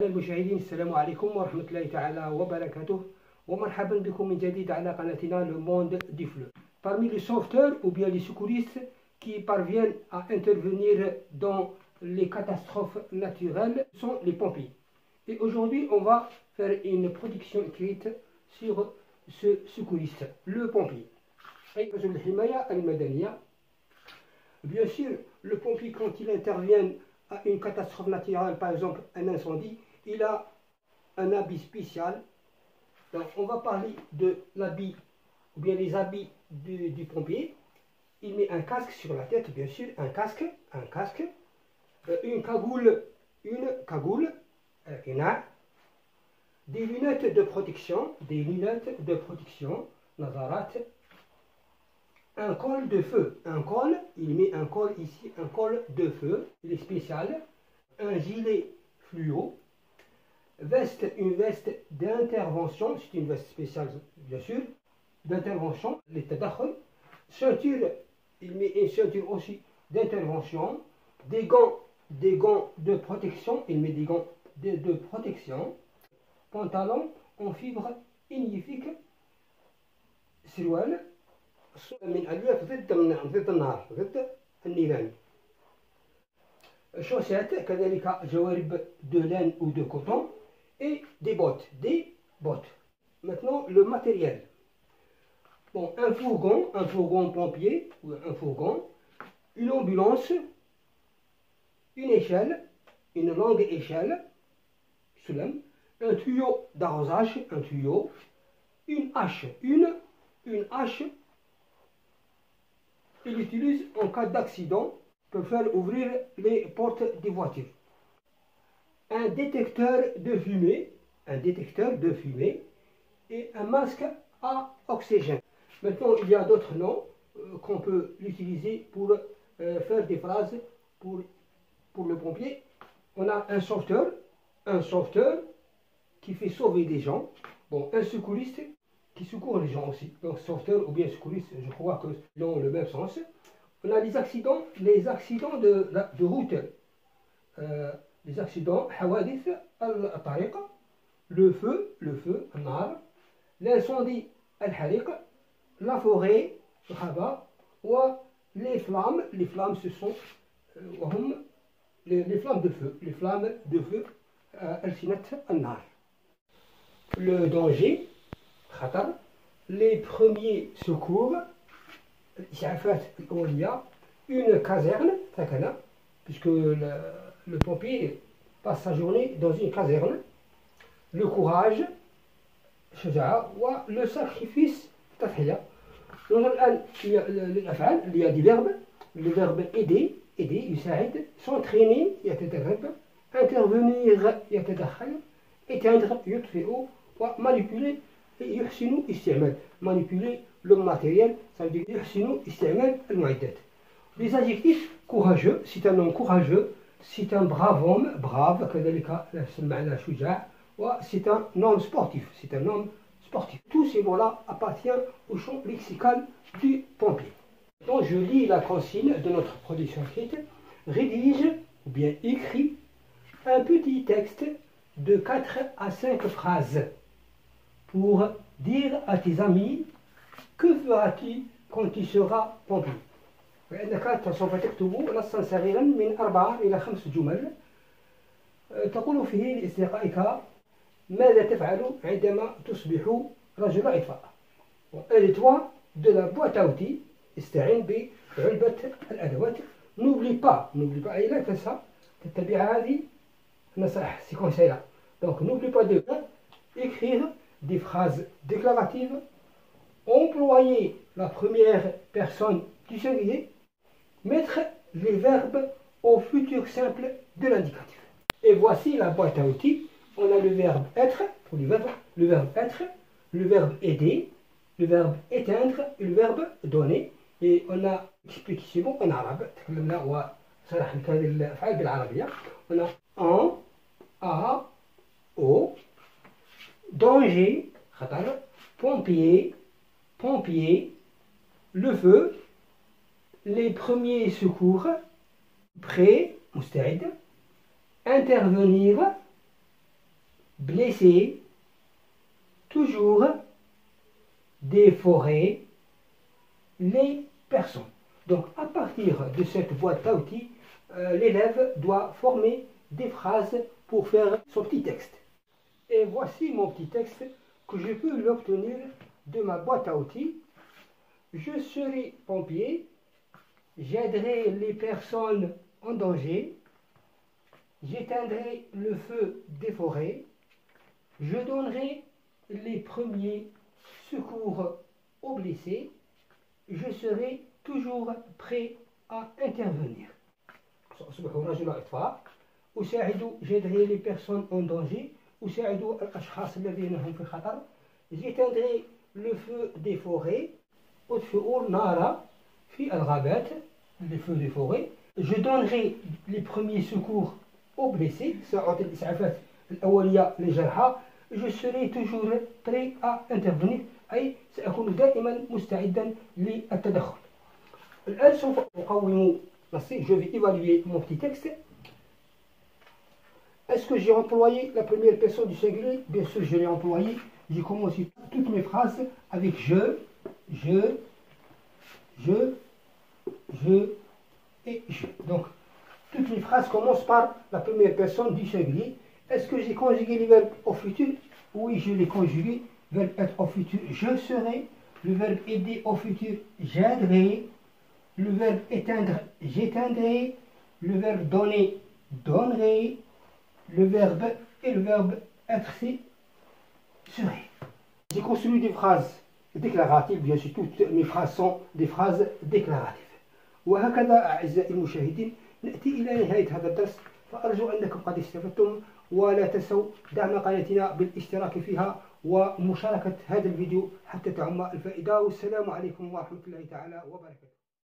المشاهدين، السلام عليكم ورحمة الله تعالى وبركاته، ومرحبا بكم من جديد على قناتنا Le Monde du Fleu. Parmi les sauveteurs ou bien les secouristes qui parviennent à intervenir dans les catastrophes naturelles sont les pompiers. Et aujourd'hui, on va faire une production écrite sur ce secouriste, le pompier. Bien sûr, le pompier, quand il intervient à une catastrophe naturelle, par exemple un incendie, il a un habit spécial. Donc, on va parler de l'habit, ou bien les habits du pompier. Il met un casque sur la tête, bien sûr, un casque, une cagoule, des lunettes de protection, nazarat, un col de feu, il met un col ici, un col de feu, il est spécial, un gilet fluo, une veste d'intervention, c'est une veste spéciale bien sûr, d'intervention, les tadakhul, ceinture, il met une ceinture aussi d'intervention, des gants de protection, il met des gants de protection, pantalon en fibre ignifique, سروال من ألياف ضد النار ضد النيران. شوسات كذلك جوارب de laine ou de coton et des bottes. Maintenant le matériel. Bon, un fourgon pompier ou un fourgon, une ambulance, une échelle, une longue échelle, un tuyau d'arrosage, une hache, une hache. Il utilise en cas d'accident pour faire ouvrir les portes des voitures. Un détecteur de fumée et un masque à oxygène. Maintenant, il y a d'autres noms qu'on peut utiliser pour faire des phrases pour le pompier. On a un sauveteur qui fait sauver des gens. Bon, un secouriste qui secourt les gens aussi. Donc sauveteur ou bien secouriste, je crois que dans le même sens. On a les accidents de route. Les accidents, hawadith al-tariq, le feu, al-nar, l'incendie, al-hariq, la forêt, al-khaba, ou les flammes ce sont les flammes de feu, al-sinat al-nar. Le danger, les premiers secours, une caserne, puisque le pompier passe sa journée dans une caserne, le courage, le sacrifice, il y a des verbes, le verbe aider, يساعد, s'entraîner, intervenir, éteindre, manipuler, manipuler le matériel, ça veut dire les adjectifs courageux, c'est un homme courageux, c'est un brave homme, brave, c'est un homme sportif, Tous ces mots-là appartiennent au champ lexical du pompier. Donc je lis la consigne de notre production écrite, rédige ou bien écrit un petit texte de 4 à 5 phrases pour dire à tes amis que feras-tu quand tu seras pompier. فإنك سوف تكتب نصا صغيرا من 4 إلى 5 جمل تقول فيه لأصدقائك ماذا تفعل عندما تصبح رجل إطفاء. Aide-toi de la boîte à outils, استعن بعلبة الأدوات. N'oublie pas أي لا تنسى تتبع هذه النصائح, ces conseils-là. Donc n'oublie pas de écrire des phrases déclaratives, employer la première personne du singulier, mettre les verbes au futur simple de l'indicatif. Et voici la boîte à outils. On a le verbe être, pour le verbe être, le verbe aider, le verbe éteindre et le verbe donner. Et on a expliqué en arabe, on a en, a, au, danger, pompier, le feu, les premiers secours, prêt, مستعد, intervenir, blesser, toujours, déforer les personnes. Donc à partir de cette boîte à outils, l'élève doit former des phrases pour faire son petit texte. Et voici mon petit texte que je peux l'obtenir de ma boîte à outils. Je serai pompier, j'aiderai les personnes en danger, j'éteindrai le feu des forêts, je donnerai les premiers secours aux blessés, je serai toujours prêt à intervenir. j'aiderai les personnes en danger, j'éteindrai le feu des forêts, le feu des forêts, je donnerai les premiers secours aux blessés, je serai toujours prêt à intervenir، أي سأكون دائما مستعدا للتدخل. الآن سوف أقوم نصي، je vais évaluer mon petit texte. Est-ce que j'ai employé la première personne du singulier? Bien sûr, je l'ai employé. J'ai commencé toutes mes phrases avec je et je. Donc, toutes les phrases commencent par la première personne du singulier. Est-ce que j'ai conjugué les verbes au futur? Oui, je l'ai conjugué. Verbe être au futur, je serai. Le verbe aider au futur, j'aiderai. Le verbe éteindre, j'éteindrai. Le verbe donner, donnerai. Le verbe et le verbe être, c'est serai. J'ai construit des phrases déclaratives, bien sûr, toutes mes phrases sont des phrases déclaratives. وهكذا أعزائي المشاهدين نأتي إلى نهاية هذا الدرس، فأرجو أنكم قد استفدتم، ولا تنسوا دعم قناتنا بالاشتراك فيها ومشاركة هذا الفيديو حتى تعم الفائدة. والسلام عليكم ورحمة الله تعالى وبركاته.